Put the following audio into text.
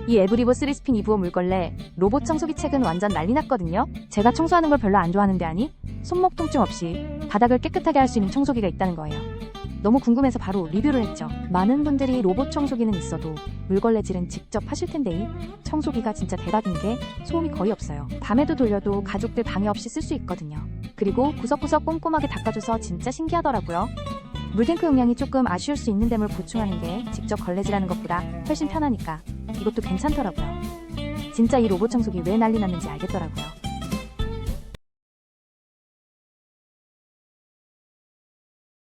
이 에브리버 3스핀 2부호 물걸레 로봇 청소기 책은 완전 난리 났거든요. 제가 청소하는 걸 별로 안 좋아하는데 아니 손목 통증 없이 바닥을 깨끗하게 할 수 있는 청소기가 있다는 거예요. 너무 궁금해서 바로 리뷰를 했죠. 많은 분들이 로봇 청소기는 있어도 물걸레질은 직접 하실 텐데 이 청소기가 진짜 대박인 게 소음이 거의 없어요. 밤에도 돌려도 가족들 방해 없이 쓸 수 있거든요. 그리고 구석구석 꼼꼼하게 닦아줘서 진짜 신기하더라고요. 물탱크 용량이 조금 아쉬울 수 있는 댐을 보충하는 게 직접 걸레질하는 것보다 훨씬 편하니까 이것도 괜찮더라고요. 진짜 이 로봇 청소기 왜 난리 났는지 알겠더라고요.